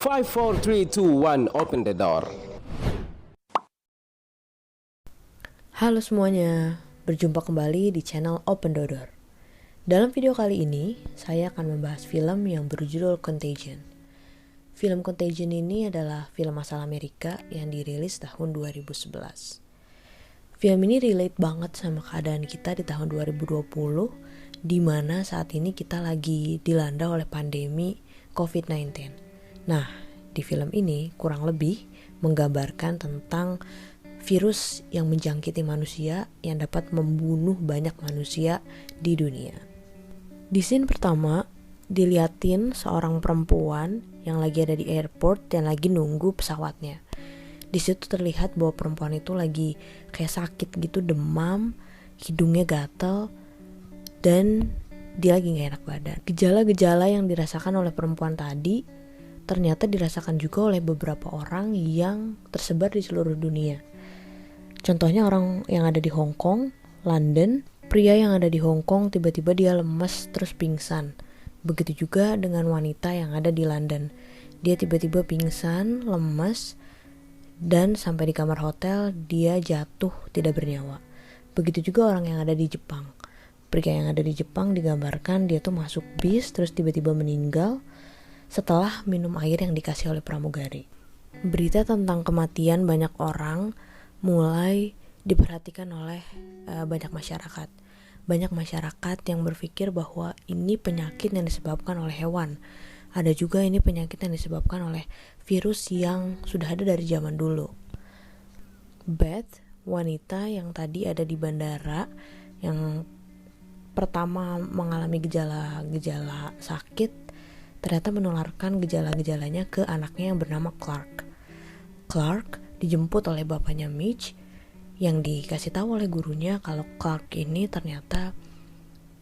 5, 4, 3, 2, 1, open the door. Halo semuanya, berjumpa kembali di channel Open the Door. Dalam video kali ini, saya akan membahas film yang berjudul Contagion. Film Contagion ini adalah film asal Amerika yang dirilis tahun 2011. Film ini relate banget sama keadaan kita di tahun 2020, di mana saat ini kita lagi dilanda oleh pandemi COVID-19. Nah, di film ini kurang lebih menggambarkan tentang virus yang menjangkiti manusia yang dapat membunuh banyak manusia di dunia. Di scene pertama, diliatin seorang perempuan yang lagi ada di airport dan lagi nunggu pesawatnya. Di situ terlihat bahwa perempuan itu lagi kayak sakit gitu, demam, hidungnya gatal, dan dia lagi gak enak badan. Gejala-gejala yang dirasakan oleh perempuan tadi ternyata dirasakan juga oleh beberapa orang yang tersebar di seluruh dunia. Contohnya orang yang ada di Hong Kong, London, pria yang ada di Hong Kong tiba-tiba dia lemas terus pingsan. Begitu juga dengan wanita yang ada di London. Dia tiba-tiba pingsan, lemas, dan sampai di kamar hotel dia jatuh tidak bernyawa. Begitu juga orang yang ada di Jepang. Pria yang ada di Jepang digambarkan dia tuh masuk bis terus tiba-tiba meninggal setelah minum air yang dikasih oleh pramugari. Berita tentang kematian banyak orang mulai diperhatikan oleh banyak masyarakat. Banyak masyarakat yang berpikir bahwa ini penyakit yang disebabkan oleh hewan. Ada juga ini penyakit yang disebabkan oleh virus yang sudah ada dari zaman dulu. Beth, wanita yang tadi ada di bandara, yang pertama mengalami gejala-gejala sakit, ternyata menularkan gejala-gejalanya ke anaknya yang bernama Clark. Clark dijemput oleh bapaknya Mitch yang dikasih tahu oleh gurunya kalau Clark ini ternyata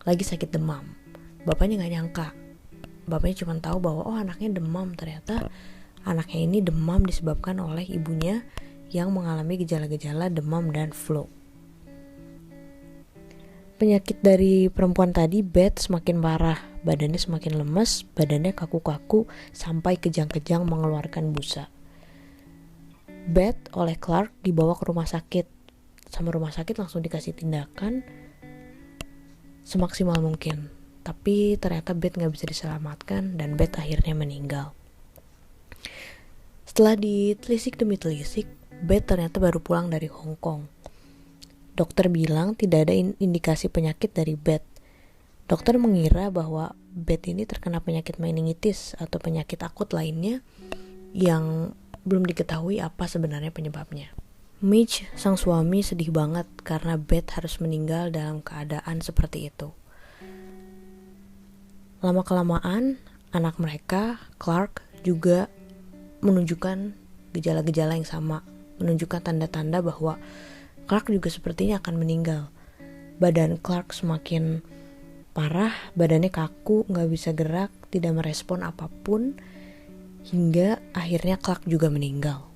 lagi sakit demam. Bapaknya gak nyangka. Bapaknya cuma tahu bahwa anaknya demam. Ternyata anaknya ini demam disebabkan oleh ibunya yang mengalami gejala-gejala demam dan flu. Penyakit dari perempuan tadi, Beth, semakin parah. Badannya semakin lemes, badannya kaku-kaku, sampai kejang-kejang mengeluarkan busa. Beth oleh Clark dibawa ke rumah sakit. Sama rumah sakit langsung dikasih tindakan semaksimal mungkin. Tapi ternyata Beth gak bisa diselamatkan dan Beth akhirnya meninggal. Setelah ditelisik demi telisik, Beth ternyata baru pulang dari Hong Kong. Dokter bilang tidak ada indikasi penyakit dari Beth. Dokter mengira bahwa Beth ini terkena penyakit meningitis atau penyakit akut lainnya yang belum diketahui apa sebenarnya penyebabnya. Mitch, sang suami, sedih banget karena Beth harus meninggal dalam keadaan seperti itu. Lama-kelamaan, anak mereka, Clark, juga menunjukkan gejala-gejala yang sama, menunjukkan tanda-tanda bahwa Clark juga sepertinya akan meninggal. Badan Clark semakin parah, badannya kaku, gak bisa gerak, tidak merespon apapun, hingga akhirnya Clark juga meninggal.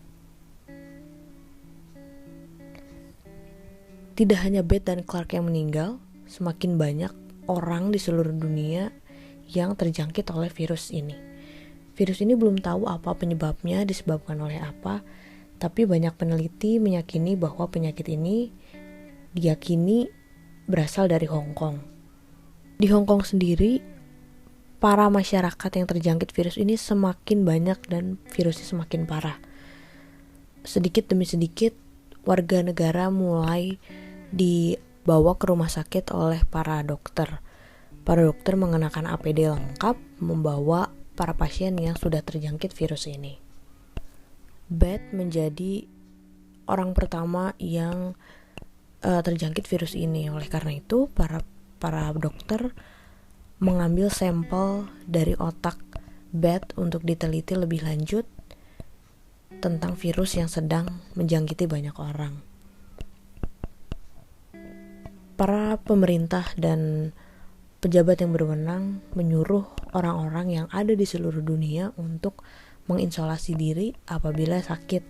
Tidak hanya Beth dan Clark yang meninggal, semakin banyak orang di seluruh dunia yang terjangkit oleh virus ini. Virus ini belum tahu apa penyebabnya, disebabkan oleh apa, tapi banyak peneliti meyakini bahwa penyakit ini diyakini berasal dari Hong Kong. Di Hong Kong sendiri, para masyarakat yang terjangkit virus ini semakin banyak dan virusnya semakin parah. Sedikit demi sedikit, warga negara mulai dibawa ke rumah sakit oleh para dokter. Para dokter mengenakan APD lengkap, membawa para pasien yang sudah terjangkit virus ini. Beth menjadi orang pertama yang terjangkit virus ini. Oleh karena itu, para dokter mengambil sampel dari otak Beth untuk diteliti lebih lanjut tentang virus yang sedang menjangkiti banyak orang. Para pemerintah dan pejabat yang berwenang menyuruh orang-orang yang ada di seluruh dunia untuk mengisolasi diri apabila sakit,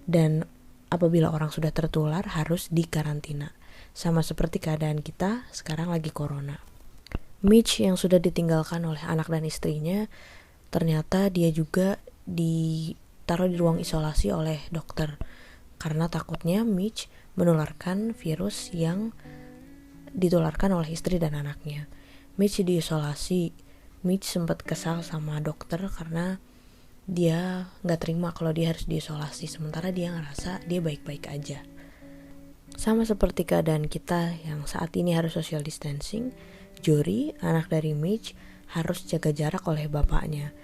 dan apabila orang sudah tertular harus dikarantina. Sama seperti keadaan kita sekarang lagi corona. Mitch yang sudah ditinggalkan oleh anak dan istrinya, ternyata dia juga ditaruh di ruang isolasi oleh dokter karena takutnya Mitch menularkan virus yang ditularkan oleh istri dan anaknya. Mitch diisolasi. Mitch sempat kesal sama dokter karena dia gak terima kalau dia harus diisolasi, sementara dia ngerasa dia baik-baik aja. Sama seperti keadaan kita yang saat ini harus social distancing, Jory, anak dari Mitch, harus jaga jarak oleh bapaknya.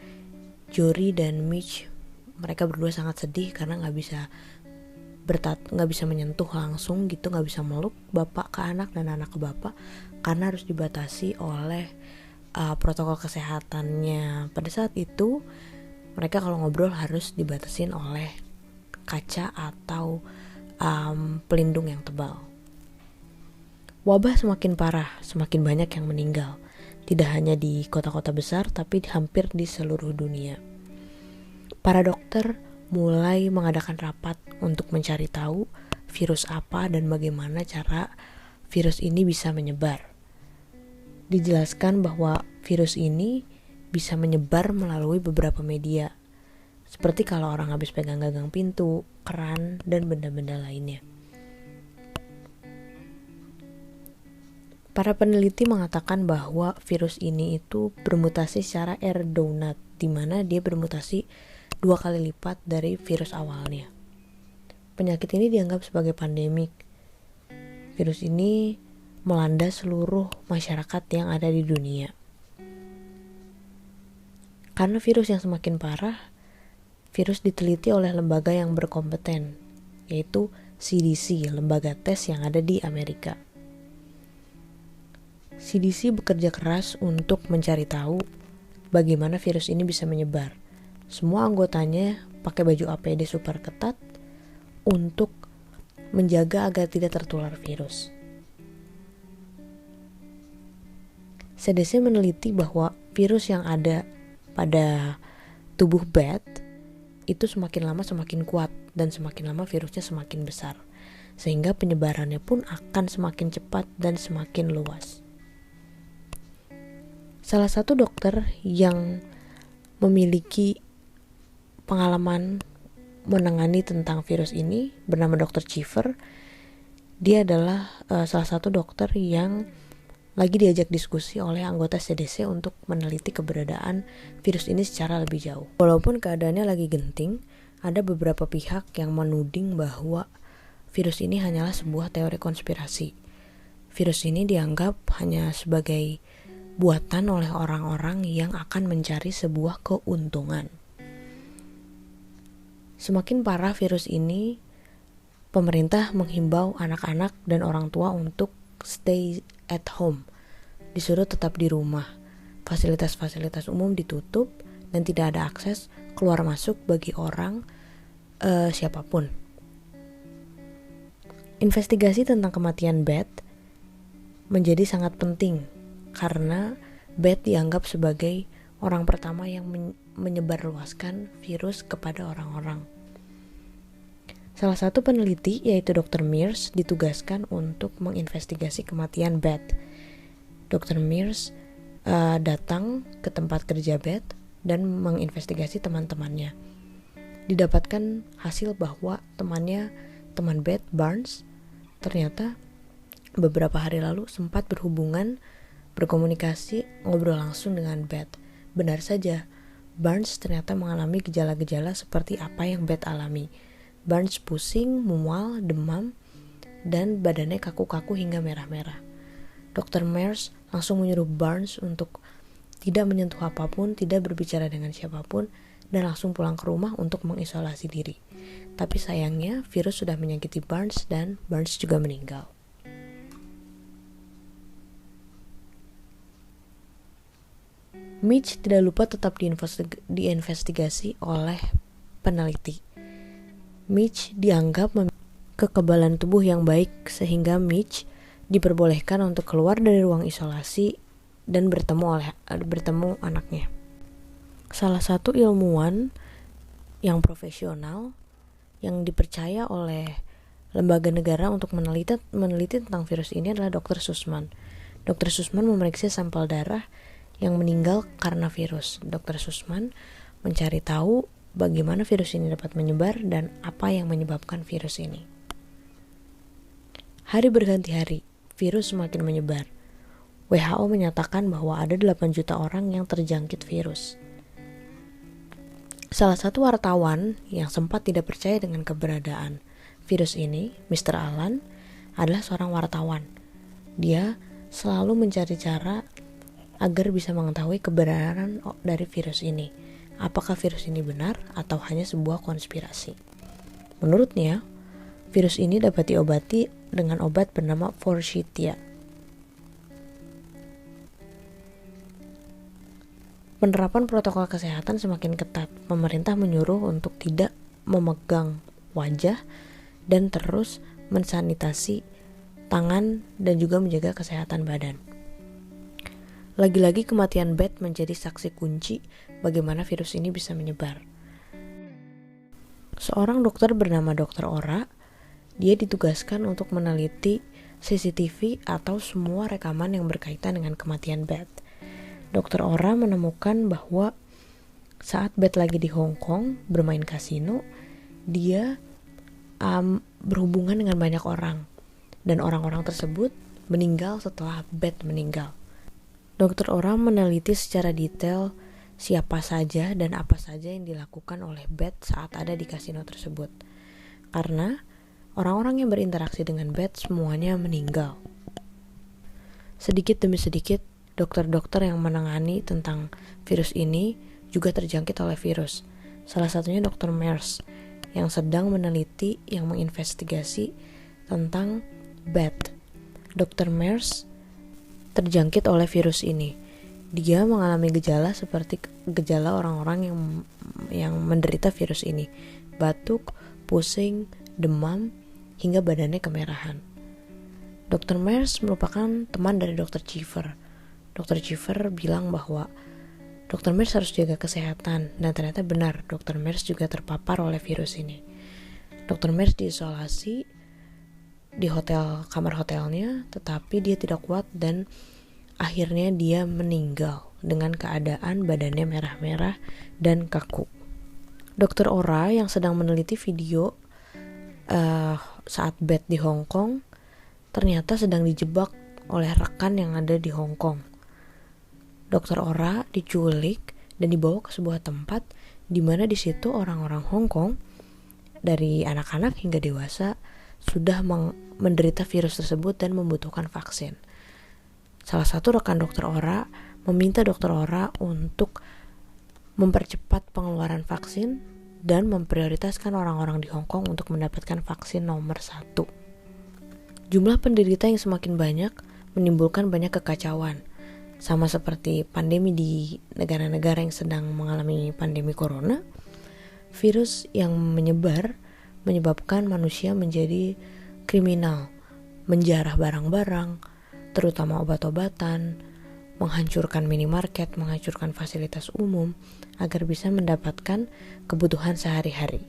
Jory dan Mitch, mereka berdua sangat sedih karena nggak bisa menyentuh langsung gitu, nggak bisa meluk bapak ke anak dan anak ke bapak karena harus dibatasi oleh protokol kesehatannya. Pada saat itu mereka kalau ngobrol harus dibatasin oleh kaca atau pelindung yang tebal. Wabah semakin parah, semakin banyak yang meninggal. Tidak hanya di kota-kota besar, tapi hampir di seluruh dunia. Para dokter mulai mengadakan rapat untuk mencari tahu virus apa dan bagaimana cara virus ini bisa menyebar. Dijelaskan bahwa virus ini bisa menyebar melalui beberapa media, seperti kalau orang habis pegang gagang pintu, keran, dan benda-benda lainnya. Para peneliti mengatakan bahwa virus ini itu bermutasi secara air donut, di mana dia bermutasi 2 kali lipat dari virus awalnya. Penyakit ini dianggap sebagai pandemik. Virus ini melanda seluruh masyarakat yang ada di dunia. Karena virus yang semakin parah, virus diteliti oleh lembaga yang berkompeten, yaitu CDC, lembaga tes yang ada di Amerika. CDC bekerja keras untuk mencari tahu bagaimana virus ini bisa menyebar. Semua anggotanya pakai baju APD super ketat untuk menjaga agar tidak tertular virus. CDC meneliti bahwa virus yang ada pada tubuh bat itu semakin lama semakin kuat dan semakin lama virusnya semakin besar, sehingga penyebarannya pun akan semakin cepat dan semakin luas. Salah satu dokter yang memiliki pengalaman menangani tentang virus ini bernama Dr. Cheever. Dia adalah salah satu dokter yang lagi diajak diskusi oleh anggota CDC untuk meneliti keberadaan virus ini secara lebih jauh. Walaupun keadaannya lagi genting, ada beberapa pihak yang menuding bahwa virus ini hanyalah sebuah teori konspirasi. Virus ini dianggap hanya sebagai buatan oleh orang-orang yang akan mencari sebuah keuntungan. Semakin parah virus ini, pemerintah menghimbau anak-anak dan orang tua untuk stay at home, disuruh tetap di rumah. Fasilitas-fasilitas umum ditutup dan tidak ada akses keluar masuk bagi orang siapapun. Investigasi tentang kematian bat menjadi sangat penting karena bat dianggap sebagai orang pertama yang menyebarluaskan virus kepada orang-orang. Salah satu peneliti, yaitu Dr. Mears, ditugaskan untuk menginvestigasi kematian bat. Dr. Mears datang ke tempat kerja bat dan menginvestigasi teman-temannya. Didapatkan hasil bahwa teman bat, Barnes, ternyata beberapa hari lalu sempat berkomunikasi, ngobrol langsung dengan bat. Benar saja, Barnes ternyata mengalami gejala-gejala seperti apa yang bat alami. Barnes pusing, mual, demam, dan badannya kaku-kaku hingga merah-merah. Dr. Mears langsung menyuruh Barnes untuk tidak menyentuh apapun, tidak berbicara dengan siapapun, dan langsung pulang ke rumah untuk mengisolasi diri. Tapi sayangnya, virus sudah menyakiti Barnes dan Barnes juga meninggal. Mitch tidak lupa tetap diinvestigasi oleh peneliti. Mitch dianggap memiliki kekebalan tubuh yang baik sehingga Mitch diperbolehkan untuk keluar dari ruang isolasi dan bertemu anaknya. Salah satu ilmuwan yang profesional yang dipercaya oleh lembaga negara untuk meneliti tentang virus ini adalah Dr. Sussman. Dr. Sussman memeriksa sampel darah yang meninggal karena virus. Dr. Sussman mencari tahu bagaimana virus ini dapat menyebar dan apa yang menyebabkan virus ini. Hari berganti hari, virus semakin menyebar. WHO menyatakan bahwa ada 8 juta orang yang terjangkit virus. Salah satu wartawan yang sempat tidak percaya dengan keberadaan virus ini, Mr. Alan, adalah seorang wartawan. Dia selalu mencari cara agar bisa mengetahui kebenaran dari virus ini. Apakah virus ini benar atau hanya sebuah konspirasi? Menurutnya, virus ini dapat diobati dengan obat bernama Forsythia. Penerapan protokol kesehatan semakin ketat. Pemerintah menyuruh untuk tidak memegang wajah dan terus mensanitasi tangan dan juga menjaga kesehatan badan. Lagi-lagi kematian Beth menjadi saksi kunci bagaimana virus ini bisa menyebar. Seorang dokter bernama Dr. Ora, dia ditugaskan untuk meneliti CCTV atau semua rekaman yang berkaitan dengan kematian Beth. Dr. Ora menemukan bahwa saat Beth lagi di Hong Kong bermain kasino, dia berhubungan dengan banyak orang dan orang-orang tersebut meninggal setelah Beth meninggal. Dr. Ora meneliti secara detail siapa saja dan apa saja yang dilakukan oleh Beth saat ada di kasino tersebut. Karena orang-orang yang berinteraksi dengan Beth semuanya meninggal. Sedikit demi sedikit, dokter-dokter yang menangani tentang virus ini juga terjangkit oleh virus. Salah satunya Dr. Mears yang sedang meneliti, yang menginvestigasi tentang Beth. Dr. Mears terjangkit oleh virus ini. Dia mengalami gejala seperti gejala orang-orang yang menderita virus ini. Batuk, pusing, demam, hingga badannya kemerahan. Dr. Mears merupakan teman dari Dr. Cheever. Dr. Cheever bilang bahwa Dr. Mears harus jaga kesehatan, dan ternyata benar, Dr. Mears juga terpapar oleh virus ini. Dr. Mears diisolasi di kamar hotelnya, tetapi dia tidak kuat dan akhirnya dia meninggal dengan keadaan badannya merah-merah dan kaku. Dr. Ora yang sedang meneliti video saat Beth di Hong Kong ternyata sedang dijebak oleh rekan yang ada di Hong Kong. Dr. Ora diculik dan dibawa ke sebuah tempat di mana di situ orang-orang Hong Kong dari anak-anak hingga dewasa sudah menderita virus tersebut dan membutuhkan vaksin. Salah satu rekan Dr. Ora meminta Dr. Ora untuk mempercepat pengeluaran vaksin dan memprioritaskan orang-orang di Hong Kong untuk mendapatkan vaksin nomor 1. Jumlah penderita yang semakin banyak menimbulkan banyak kekacauan. Sama seperti pandemi di negara-negara yang sedang mengalami pandemi corona, virus yang menyebabkan manusia menjadi kriminal, menjarah barang-barang, terutama obat-obatan, menghancurkan minimarket, menghancurkan fasilitas umum agar bisa mendapatkan kebutuhan sehari-hari.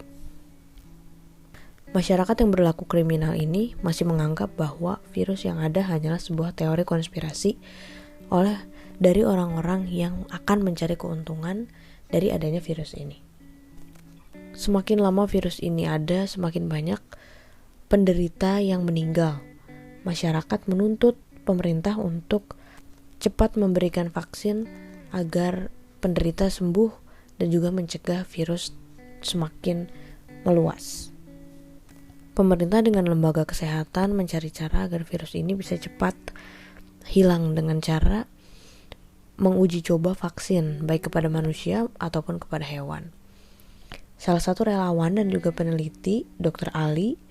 Masyarakat yang berlaku kriminal ini masih menganggap bahwa virus yang ada hanyalah sebuah teori konspirasi dari orang-orang yang akan mencari keuntungan dari adanya virus ini. Semakin lama virus ini ada, semakin banyak penderita yang meninggal. Masyarakat menuntut pemerintah untuk cepat memberikan vaksin agar penderita sembuh dan juga mencegah virus semakin meluas. Pemerintah dengan lembaga kesehatan mencari cara agar virus ini bisa cepat hilang dengan cara menguji coba vaksin baik kepada manusia ataupun kepada hewan. Salah satu relawan dan juga peneliti, Dr. Ali,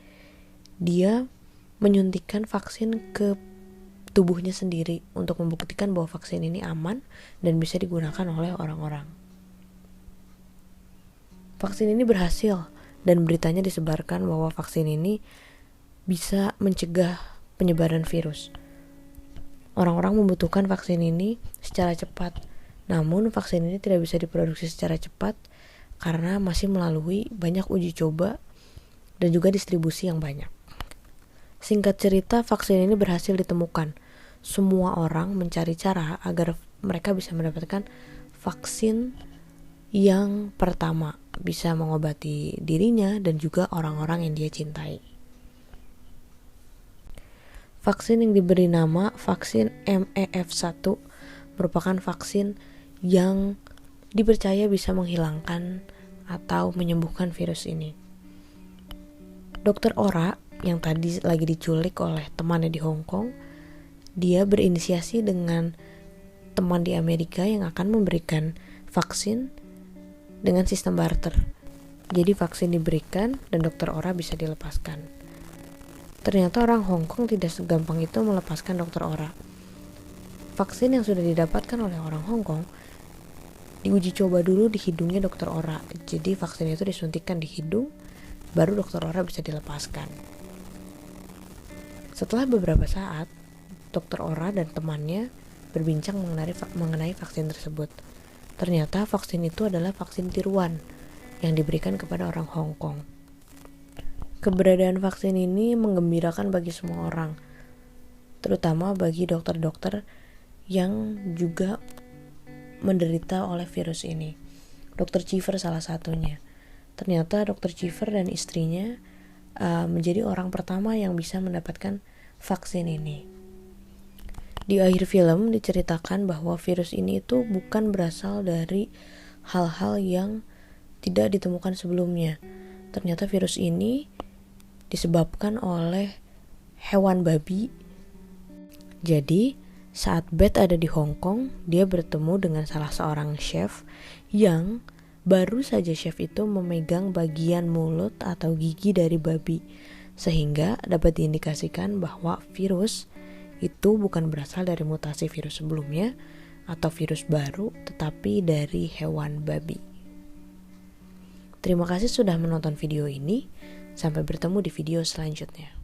dia menyuntikkan vaksin ke tubuhnya sendiri untuk membuktikan bahwa vaksin ini aman dan bisa digunakan oleh orang-orang. Vaksin ini berhasil dan beritanya disebarkan bahwa vaksin ini bisa mencegah penyebaran virus. Orang-orang membutuhkan vaksin ini secara cepat, namun vaksin ini tidak bisa diproduksi secara cepat karena masih melalui banyak uji coba dan juga distribusi yang banyak. Singkat cerita, vaksin ini berhasil ditemukan. Semua orang mencari cara agar mereka bisa mendapatkan vaksin yang pertama, bisa mengobati dirinya dan juga orang-orang yang dia cintai. Vaksin yang diberi nama vaksin MEF1 merupakan vaksin yang dipercaya bisa menghilangkan atau menyembuhkan virus ini. Dr. Ora yang tadi lagi diculik oleh temannya di Hong Kong, dia berinisiasi dengan teman di Amerika yang akan memberikan vaksin dengan sistem barter. Jadi vaksin diberikan dan Dr. Ora bisa dilepaskan. Ternyata orang Hong Kong tidak segampang itu melepaskan Dr. Ora. Vaksin yang sudah didapatkan oleh orang Hong Kong diuji coba dulu di hidungnya Dr. Ora. Jadi vaksin itu disuntikkan di hidung, baru Dr. Ora bisa dilepaskan. Setelah beberapa saat, Dr. Ora dan temannya berbincang mengenai vaksin tersebut. Ternyata vaksin itu adalah vaksin tiruan yang diberikan kepada orang Hong Kong. Keberadaan vaksin ini menggembirakan bagi semua orang, terutama bagi dokter-dokter yang juga menderita oleh virus ini. Dr. Cheever salah satunya. Ternyata Dr. Cheever dan istrinya menjadi orang pertama yang bisa mendapatkan vaksin ini. Di akhir film diceritakan bahwa virus ini itu bukan berasal dari hal-hal yang tidak ditemukan sebelumnya. Ternyata virus ini disebabkan oleh hewan babi. Jadi, saat Beth ada di Hong Kong, dia bertemu dengan salah seorang chef yang baru saja chef itu memegang bagian mulut atau gigi dari babi, sehingga dapat diindikasikan bahwa virus itu bukan berasal dari mutasi virus sebelumnya atau virus baru, tetapi dari hewan babi. Terima kasih sudah menonton video ini. Sampai bertemu di video selanjutnya.